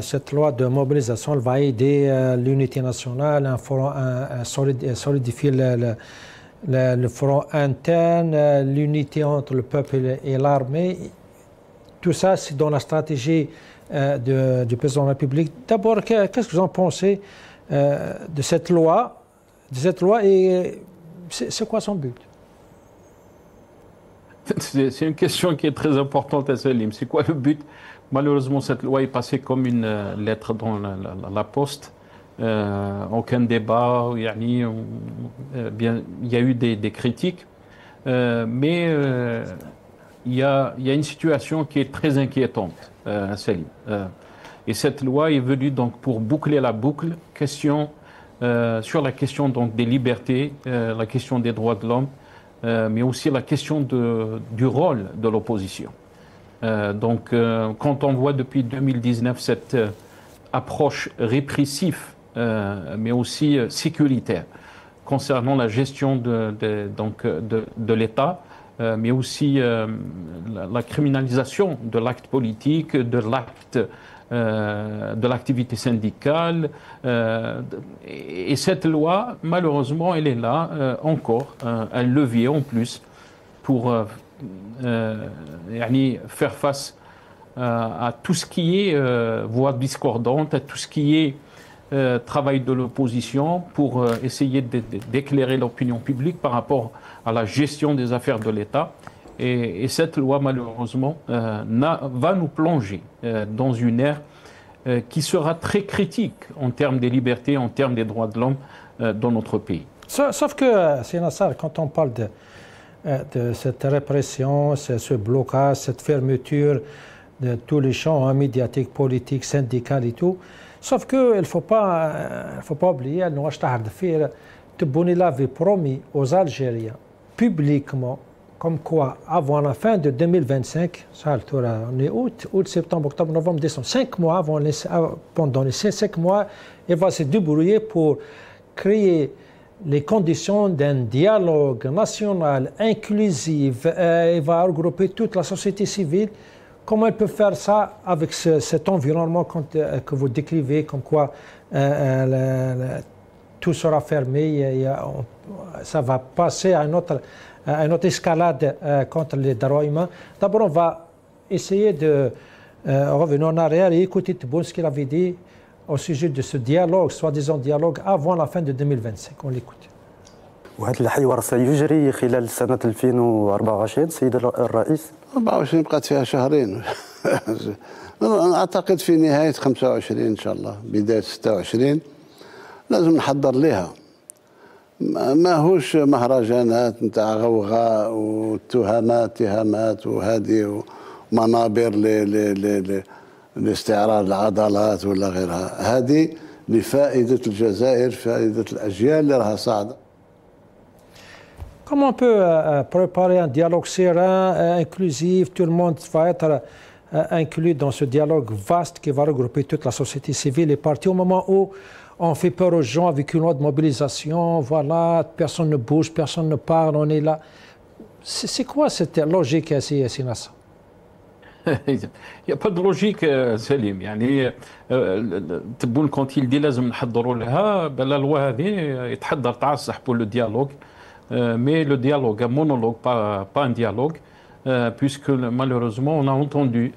cette loi de mobilisation va aider l'unité nationale, solidifier le front interne, l'unité entre le peuple et l'armée. Tout ça, c'est dans la stratégie du président de la République. D'abord, qu'est-ce que vous en pensez de cette loi et c'est quoi son but? C'est une question qui est très importante à Salim. C'est quoi le but? Malheureusement, cette loi est passée comme une lettre dans la poste. Aucun débat. Il y a eu des critiques. Mais il y a une situation qui est très inquiétante, Salim. Et cette loi est venue donc pour boucler la boucle. Question sur la question donc, des libertés, la question des droits de l'homme, mais aussi la question du rôle de l'opposition. Donc, quand on voit depuis 2019 cette approche répressive, mais aussi sécuritaire, concernant la gestion de l'État, mais aussi la criminalisation de l'acte politique, de l'activité syndicale. Et cette loi, malheureusement, elle est là encore, un levier en plus pour faire face à tout ce qui est voix discordante, à tout ce qui est travail de l'opposition pour essayer d'éclairer l'opinion publique par rapport à la gestion des affaires de l'État. Et cette loi, malheureusement, va nous plonger dans une ère qui sera très critique en termes des libertés, en termes des droits de l'homme dans notre pays. Sauf que, c'est Nassar, quand on parle de cette répression, ce blocage, cette fermeture de tous les champs médiatiques, politiques, syndicaux et tout, sauf qu'il ne faut pas oublier, Tebboune avait promis aux Algériens publiquement, comme quoi, avant la fin de 2025, on est août, septembre, octobre, novembre, décembre, 5 mois, pendant les 5 mois, il va se débrouiller pour créer les conditions d'un dialogue national inclusif. Il va regrouper toute la société civile. Comment il peut faire ça avec cet environnement que vous décrivez, comme quoi tout sera fermé, ça va passer à une autre escalade contre les droits humains. D'abord, on va essayer de revenir en arrière et écouter ce qu'il avait dit au sujet de ce dialogue, soi-disant dialogue, avant la fin de 2025. On l'écoute. وهذا الحوار سيجري خلال سنة 2024 سيد الرئيس؟ 24 بقات فيها شهرين. أعتقد في نهاية 25 إن شاء الله، بداية 26 لازم نحضر لها. ما هوش مهرجانات نتاع غوغاء واتهامات وهذه ومنابر لاستعراض العضلات ولا غيرها. هذه لفائدة الجزائر، فائدة الأجيال اللي راها صاعدة. Comment on peut préparer un dialogue serein, inclusif, tout le monde va être inclus dans ce dialogue vaste qui va regrouper toute la société civile, les partis, au moment où on fait peur aux gens avec une loi de mobilisation, voilà, personne ne bouge, personne ne parle, on est là. C'est quoi cette logique ici, Sinassa? Il n'y a pas de logique, Salim. يعني تبون quand il dit لازم نحضروا لها la loi هذه يتحضر تعصح pour le dialogue. Mais le dialogue, un monologue, pas un dialogue, puisque malheureusement on a entendu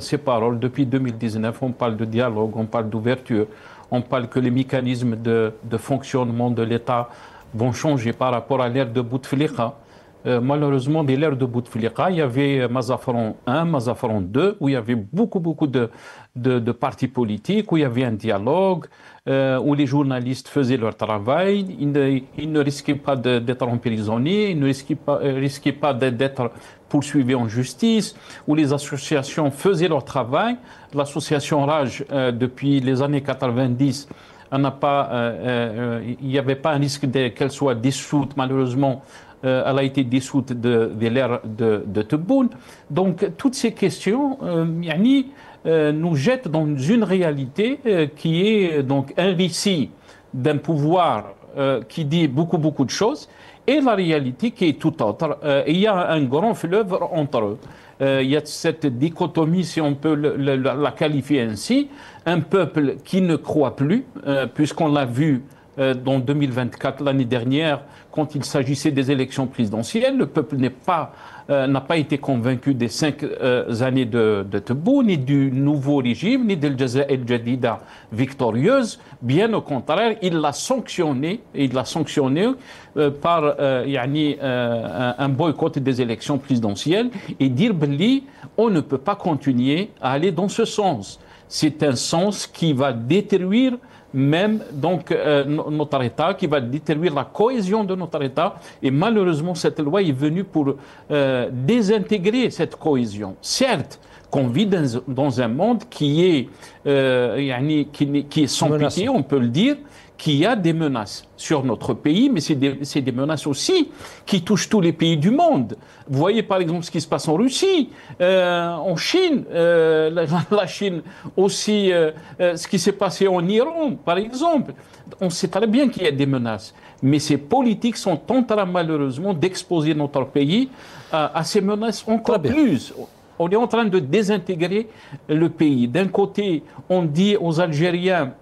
ces paroles depuis 2019, on parle de dialogue, on parle d'ouverture, on parle que les mécanismes de fonctionnement de l'État vont changer par rapport à l'ère de Bouteflika. Malheureusement, dès l'ère de Bouteflika, il y avait Mazafran 1, Mazafran 2, où il y avait beaucoup de partis politiques, où il y avait un dialogue, où les journalistes faisaient leur travail, ils ne risquaient pas d'être emprisonnés, ils ne risquaient pas d'être poursuivis en justice, où les associations faisaient leur travail. L'association Rage, depuis les années 90, il n'y avait pas un risque qu'elle soit dissoute, malheureusement. Elle a été dissoute de l'ère de Tebboune. Donc, toutes ces questions nous jettent dans une réalité qui est donc un récit d'un pouvoir qui dit beaucoup de choses et la réalité qui est tout autre. Il y a un grand fleuve entre eux. Il y a cette dichotomie, si on peut la qualifier ainsi, un peuple qui ne croit plus, puisqu'on l'a vu dans 2024, l'année dernière, quand il s'agissait des élections présidentielles, le peuple n'a pas été convaincu des 5 années de Tebboune, ni du nouveau régime, ni de l'Jazair el-Jadida victorieuse. Bien au contraire, il l'a sanctionné par un boycott des élections présidentielles et dire on ne peut pas continuer à aller dans ce sens. C'est un sens qui va détruire même donc notre État, qui va détruire la cohésion de notre État. Et malheureusement, cette loi est venue pour désintégrer cette cohésion. Certes, qu'on vit dans un monde qui est sans pitié, on peut le dire, qui a des menaces sur notre pays, mais c'est des menaces aussi qui touchent tous les pays du monde. Vous voyez par exemple ce qui se passe en Russie, en Chine, la Chine aussi, ce qui s'est passé en Iran par exemple. On sait très bien qu'il y a des menaces, mais ces politiques sont en train malheureusement d'exposer notre pays à ces menaces encore plus. On est en train de désintégrer le pays. D'un côté, on dit aux Algériens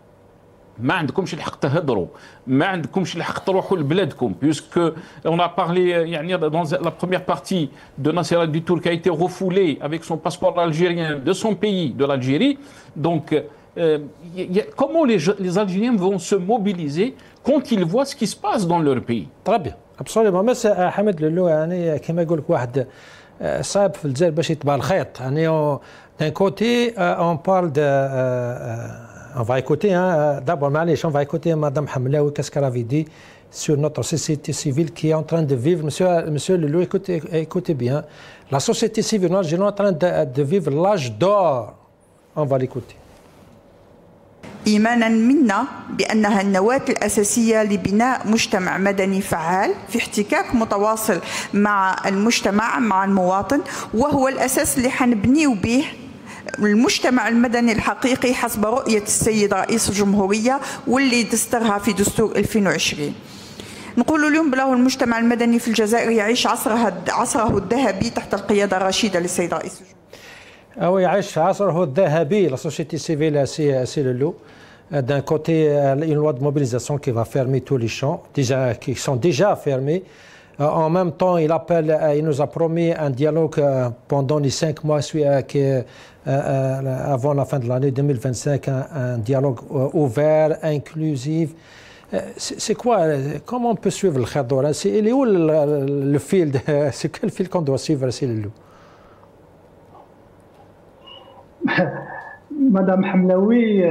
ما عندكمش الحق تهضروا ما عندكمش الحق تروحوا لبلادكم puisque on a parlé dans la première partie de Nasser al-Ditour qui a été refoulé avec son passeport algérien de son pays, de l'Algérie. Donc comment les Algériens vont se mobiliser quand ils voient ce qui se passe dans leur pays. Très bien, absolument. Mais حمد لولو يعني كما يقول لك واحد صعب في الجزائر باش يتبع الخيط. يعني d'un côté on parle de on va écouter, d'abord, on va écouter Mme Hamlaoui, qu'est-ce qu'elle avait dit sur notre société civile qui est en train de vivre. Monsieur Lelou, écoutez bien. La société civile en Algérie est en train de vivre l'âge d'or. On va l'écouter. إيمانا منا بأنها النواة الأساسية لبناء مجتمع مدني فعال في احتكاك متواصل مع المجتمع مع المواطن، وهو الأساس اللي حنبنيو به المجتمع المدني الحقيقي حسب رؤية السيد رئيس الجمهورية واللي دسترها في دستور 2020. نقول اليوم بله المجتمع المدني في الجزائر يعيش عصره الذهبي تحت القيادة الرشيدة للسيد رئيس الجمهورية. أو يعيش عصره الذهبي. La société civile, c'est le lot. D'un côté, une loi de mobilisation qui va fermer tous les champs, qui sont déjà fermés. En même temps, il nous a promis un dialogue pendant les 5 mois avant la fin de l'année 2025, un dialogue ouvert, inclusif. C'est quoi? Comment on peut suivre le Khadora? Il est où le fil? C'est quel fil qu'on doit suivre, c'est le loup? Madame Hamlaoui,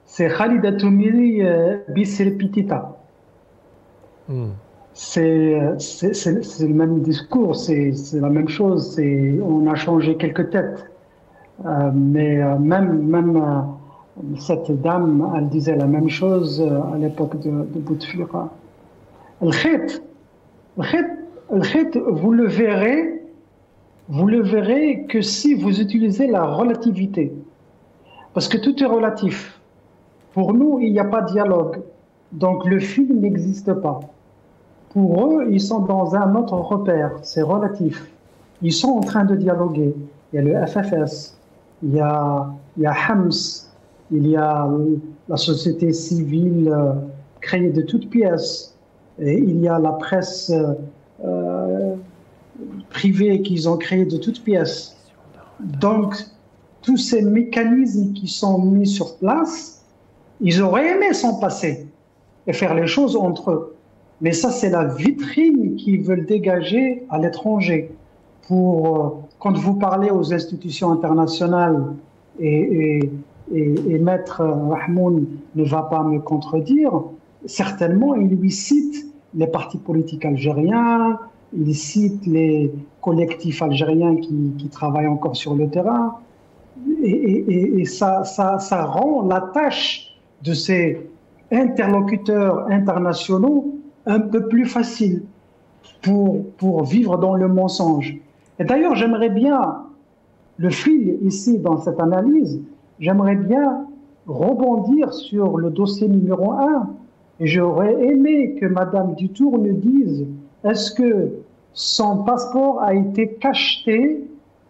c'est Khalida Toumiri bis repetita. C'est le même discours, c'est la même chose. On a changé quelques têtes. Mais même cette dame, elle disait la même chose à l'époque de Bouteflika. Le khit, vous le verrez que si vous utilisez la relativité, parce que tout est relatif. Pour nous, il n'y a pas de dialogue, donc le fil n'existe pas. Pour eux, ils sont dans un autre repère, c'est relatif. Ils sont en train de dialoguer. Il y a le FFS. Il y a Hams, il y a la société civile créée de toutes pièces, et il y a la presse privée qu'ils ont créée de toutes pièces. Donc, tous ces mécanismes qui sont mis sur place, ils auraient aimé s'en passer et faire les choses entre eux. Mais ça, c'est la vitrine qu'ils veulent dégager à l'étranger. Quand vous parlez aux institutions internationales, et Maître Rahmoun ne va pas me contredire, certainement il lui cite les partis politiques algériens, il cite les collectifs algériens qui travaillent encore sur le terrain, et ça rend la tâche de ces interlocuteurs internationaux un peu plus facile pour vivre dans le mensonge. Et d'ailleurs, j'aimerais bien, le fil ici dans cette analyse, j'aimerais bien rebondir sur le dossier numéro 1. Et j'aurais aimé que Madame Dutour nous dise, est-ce que son passeport a été cacheté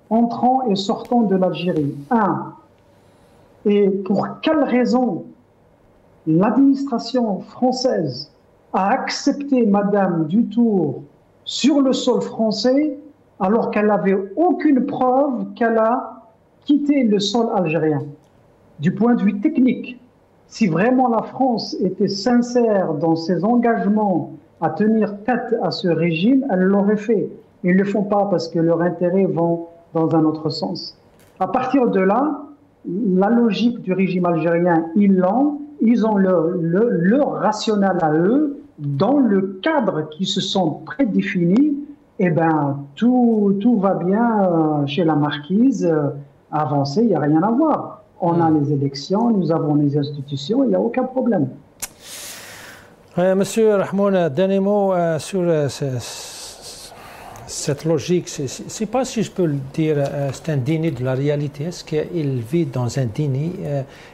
entrant et sortant de l'Algérie? 1. Et pour quelle raison l'administration française a accepté Madame Dutour sur le sol français alors qu'elle n'avait aucune preuve qu'elle a quitté le sol algérien? Du point de vue technique, si vraiment la France était sincère dans ses engagements à tenir tête à ce régime, elle l'aurait fait. Ils ne le font pas parce que leurs intérêts vont dans un autre sens. À partir de là, la logique du régime algérien, ils ont leur rationnel à eux, dans le cadre qui se sont prédéfinis. Eh bien, tout va bien chez la marquise, avancer, il n'y a rien à voir. On a les élections, nous avons les institutions, il n'y a aucun problème. Monsieur Rahmoun, dernier mot sur cette logique. Je ne sais pas si je peux le dire, c'est un déni de la réalité. Est-ce qu'il vit dans un déni?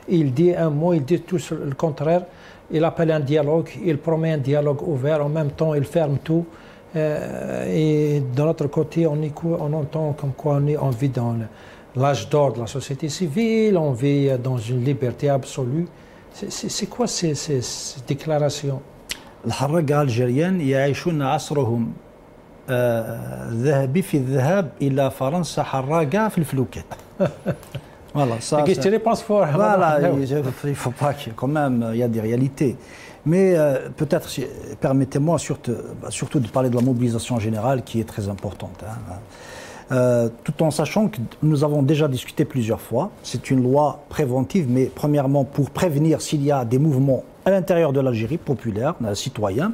Il dit un mot, il dit tout le contraire. Il appelle un dialogue, il promet un dialogue ouvert. En même temps, il ferme tout. Et de l'autre côté, on entend comme quoi on vit dans l'âge d'or de la société civile, on vit dans une liberté absolue. C'est quoi ces déclarations? الحراقة الجيريان يعيشون عصرهم ذهبي في الذهاب إلى فرنسا حراقة في الفلوكات. Voilà, ça. Voilà, il ne faut pas quand même, il y a des réalités. Mais peut-être, permettez-moi surtout de parler de la mobilisation générale qui est très importante. Tout en sachant que nous avons déjà discuté plusieurs fois, c'est une loi préventive, mais premièrement pour prévenir s'il y a des mouvements à l'intérieur de l'Algérie populaire, citoyens.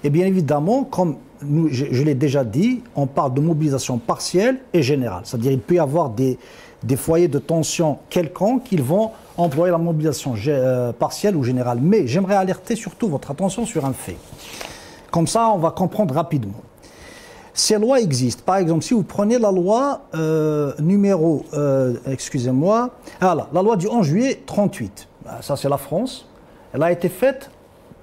Et bien évidemment, comme je l'ai déjà dit, on parle de mobilisation partielle et générale. C'est-à-dire qu'il peut y avoir des foyers de tension quelconques qui vont employer la mobilisation partielle ou générale. Mais j'aimerais alerter surtout votre attention sur un fait. Comme ça, on va comprendre rapidement. Ces lois existent. Par exemple, si vous prenez la loi numéro, excusez-moi, la loi du 11 juillet 1938, ça c'est la France, elle a été faite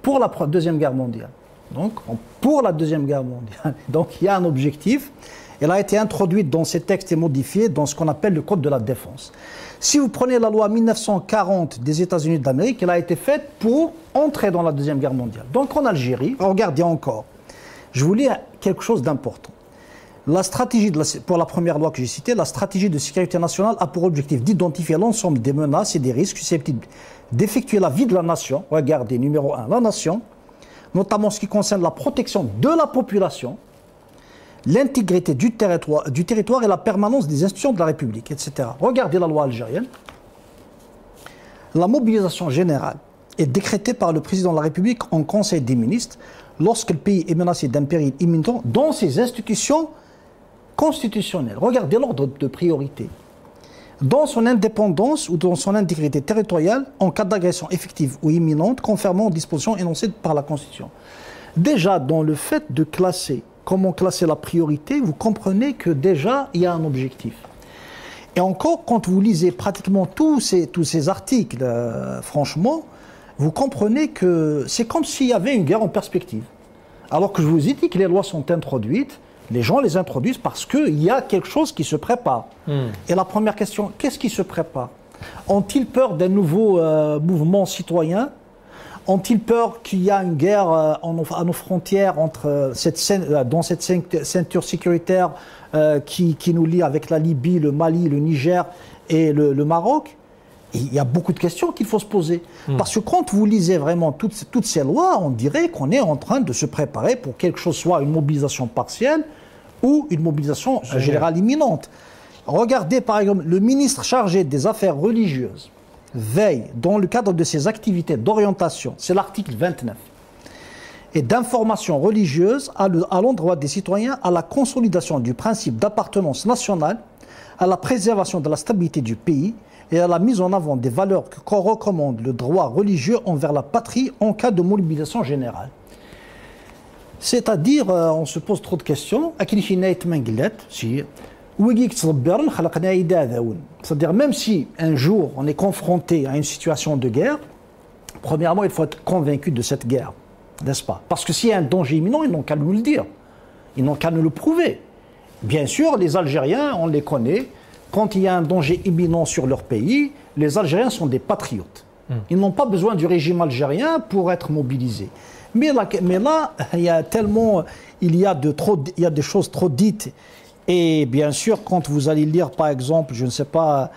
pour la Deuxième Guerre mondiale. Donc, pour la Deuxième Guerre mondiale. Donc, il y a un objectif. Elle a été introduite dans ces textes et modifiée dans ce qu'on appelle le Code de la Défense. Si vous prenez la loi 1940 des États-Unis d'Amérique, elle a été faite pour entrer dans la Deuxième Guerre mondiale. Donc, en Algérie, regardez encore. Je vous lis quelque chose d'important. La stratégie, pour la première loi que j'ai citée, la stratégie de sécurité nationale a pour objectif d'identifier l'ensemble des menaces et des risques susceptibles d'effectuer la vie de la nation. Regardez, numéro 1, la nation, notamment ce qui concerne la protection de la population, l'intégrité du territoire et la permanence des institutions de la République, etc. Regardez la loi algérienne. La mobilisation générale est décrétée par le président de la République en Conseil des ministres lorsque le pays est menacé d'un péril imminent dans ses institutions constitutionnelles. Regardez l'ordre de priorité. Dans son indépendance ou dans son intégrité territoriale, en cas d'agression effective ou imminente, conformément aux dispositions énoncées par la Constitution. Déjà, dans le fait de classer, comment classer la priorité, vous comprenez que déjà, il y a un objectif. Et encore, quand vous lisez pratiquement tous ces articles, franchement, vous comprenez que c'est comme s'il y avait une guerre en perspective. Alors que je vous ai dit que les lois sont introduites, les gens les introduisent parce qu'il y a quelque chose qui se prépare. Et la première question, qu'est-ce qui se prépare? Ont-ils peur d'un nouveau mouvement citoyen? Ont-ils peur qu'il y a une guerre à nos frontières dans cette ceinture sécuritaire qui nous lie avec la Libye, le Mali, le Niger et le Maroc? Il y a beaucoup de questions qu'il faut se poser. Parce que quand vous lisez vraiment toutes ces lois, on dirait qu'on est en train de se préparer pour quelque chose, soit une mobilisation partielle ou une mobilisation générale imminente. Regardez par exemple, le ministre chargé des Affaires religieuses veille, dans le cadre de ses activités d'orientation, c'est l'article 29, et d'information religieuse à l'endroit des citoyens à la consolidation du principe d'appartenance nationale, à la préservation de la stabilité du pays et à la mise en avant des valeurs qu'on recommande le droit religieux envers la patrie en cas de mobilisation générale. C'est-à-dire, on se pose trop de questions. C'est-à-dire, même si un jour on est confronté à une situation de guerre, premièrement, il faut être convaincu de cette guerre, n'est-ce pas? Parce que s'il y a un danger imminent, ils n'ont qu'à nous le dire. Ils n'ont qu'à nous le prouver. Bien sûr, les Algériens, on les connaît. Quand il y a un danger imminent sur leur pays, les Algériens sont des patriotes. Ils n'ont pas besoin du régime algérien pour être mobilisés. Mais là, il y a tellement, il y a des choses trop dites. Et bien sûr, quand vous allez lire, par exemple, je ne sais pas,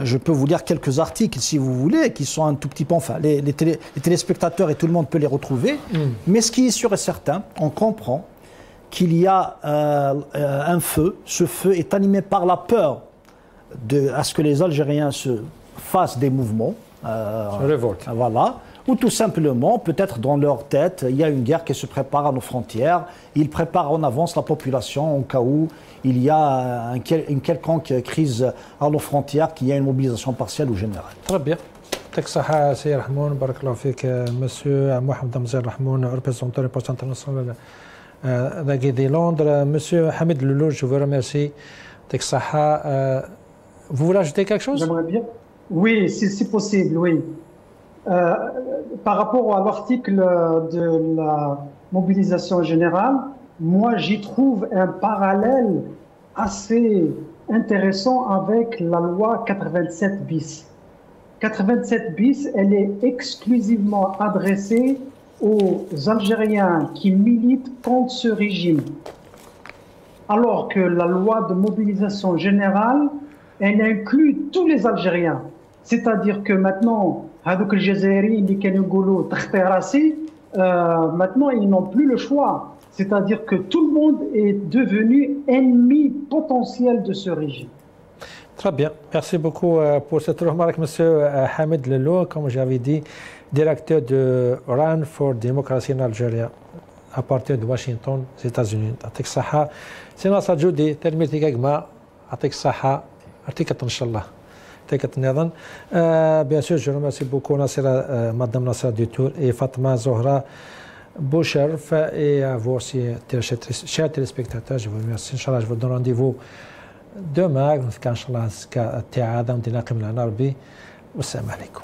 je peux vous lire quelques articles si vous voulez, qui sont un tout petit peu, enfin, les téléspectateurs et tout le monde peut les retrouver. Mais ce qui est sûr et certain, on comprend qu'il y a un feu. Ce feu est animé par la peur à ce que les Algériens se fassent des mouvements. Révolte. Voilà. ou tout simplement, peut-être dans leur tête, il y a une guerre qui se prépare à nos frontières. Ils préparent en avance la population au cas où il y a une quelconque crise à nos frontières, qu'il y a une mobilisation partielle ou générale. Très bien. يعطيك الصحة سي رحمون بارك الله فيك مسيو محمد مزير رحمون représentant du poste international de Londres. Monsieur Hamid Lelouch, je vous remercie. يعطيك الصحة. Vous voulez ajouter quelque chose? J'aimerais bien. Oui, si possible, oui. Par rapport à l'article de la mobilisation générale, moi j'y trouve un parallèle assez intéressant avec la loi 87 bis. 87 bis, elle est exclusivement adressée aux Algériens qui militent contre ce régime. Alors que la loi de mobilisation générale, elle inclut tous les Algériens. C'est-à-dire que maintenant, maintenant ils n'ont plus le choix. C'est-à-dire que tout le monde est devenu ennemi potentiel de ce régime. Très bien. Merci beaucoup pour cette remarque, Monsieur Hamid Lelouch, comme j'avais dit, directeur de Run for Democracy en Algérie, à partir de Washington, aux États-Unis. يعطيك الصحة. سي ناصر جودي تلميذي كما يعطيك الصحة. يعطيك إن شاء الله. يعطيك النظام. Bien sûr, je remercie beaucoup Madame Nassira Dutour et Fatma Zohra Boucherf et à vous aussi, chers téléspectateurs. Je vous remercie. Inch'Allah, je vous donne rendez-vous demain. إن شاء الله كالتعادة ونتلاقى من العربي والسلام عليكم.